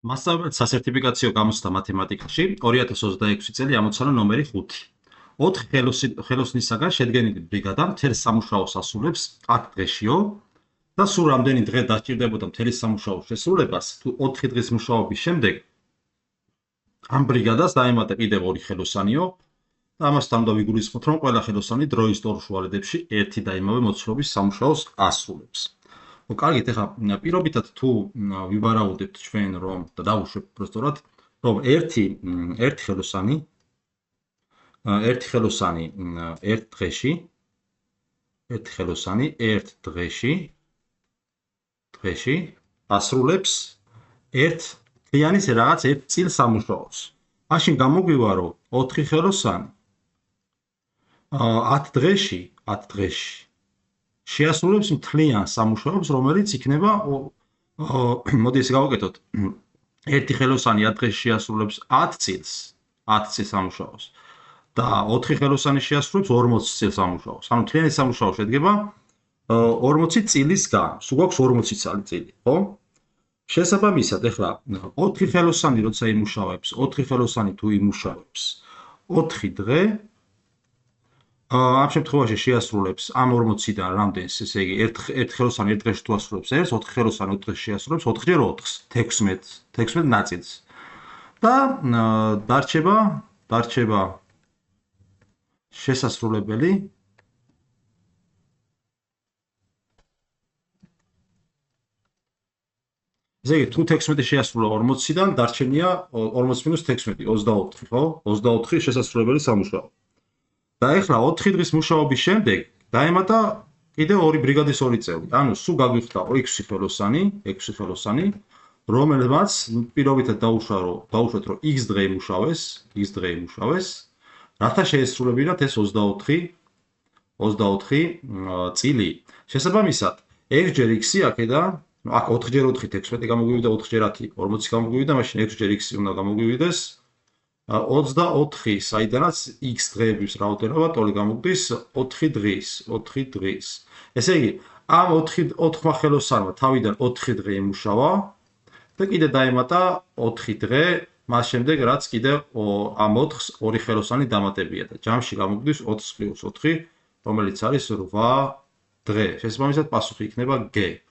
მასწავლებლად სასერტიფიკაციო გამოცდა მათემატიკაში 2026 წელი ამოცანა ნომერი 5. 4 ხელოსნისაგან შედგენილი ბრიგადა მთელ სამუშაოს ასრულებს 10 დღეშიო და სულ რამდენი დღე დასჭირდებოდა მთელი სამუშაოს შესრულებას, თუ 4 დღის მუშაობის შემდეგ ამ ბრიგადას დაემატა კიდევ 2 ხელოსანიო და ამასთან უნდა ვიგულისხმოთ, რომ ყველა ხელოსანი დროის ტოლ შუალედებში ერთი და იმავე მოცულობის სამუშაოს ასრულებს. კარგით, ეხლა პირობითად თუ ვივარაუდებთ ჩვენ რომ და დავუშვებ პროსტორად, რომ ერთი ხელოსანი ერთ დღეში ასრულებს ერთ თლიანის რაღაც ერთ წილ სამუშაოს. მაშინ გამოგვივა, რომ 4 ხელოსანი 10 დღეში შეასრულებს მთლიან სამუშაოს, რომელიც იქნება, მოდი ესე გავაკეთოთ. ერთი ხელოსანი 10 დღეში შეასრულებს 10 წილს სამუშაოს და 4 ხელოსანი შეასრულებს 40 წილს სამუშაოს. ანუ მთლიანი სამუშაო შედგება 40 წილისგან. სულ გვაქვს 40 წილი, ხო? შესაბამისად, ეხლა 4 ხელოსანი როცა იმუშავებს, 4 ხელოსანი თუ იმუშავებს 4 დღე ამ შემთხვევაში შეასრულებს ამ 40-დან რამდენს, ესე იგი, ერთ ხელოსანი ერთ დღეში თუ ასრულებს ერთს, 4 ხელოსანი 4 დღეში შეასრულებს 4x4-ს, 16 ნაწილს. და დარჩება შესასრულებელი ესე იგი, თუ 16 შეასრულა 40-დან, დარჩენია 40 - 16, 24, ხო? 24 შესასრულებელი სამუშაო. და ეხლა 4 დღის მუშაობის შემდეგ დაემატა კიდევ 2 ბრიგადის 2 წევრი. ანუ სულ გაგვიხდა 6 ხელოსანი, რომელმაც პირობითად დაუშვათ, რომ x დღე იმუშავეს, რათა შეესრულებინათ ეს 24 წილი. შესაბამისად, x-ჯერ x-ი აქედან, აქ 4-ჯერ 4 16 გამოგვივიდა, 4-ჯერ 10 40 გამოგვივიდა, მაშინ x-ჯერ x-ი უნდა გამოგვივიდეს 24, საიდანაც x დღეების რაოდენობა ტოლი გამოგვდის 4 დღის. ესე იგი, ამ 4 ხელოსანმა თავიდან 4 დღე იმუშავა და კიდე დაემატა 4 დღე, მას შემდეგ რაც კიდე ამ 4-ს 2 ხელოსანი დამატებია და ჯამში გამოგვდის 4 + 4, რომელიც არის 8 დღე. შესაბამისად, პასუხი იქნება G.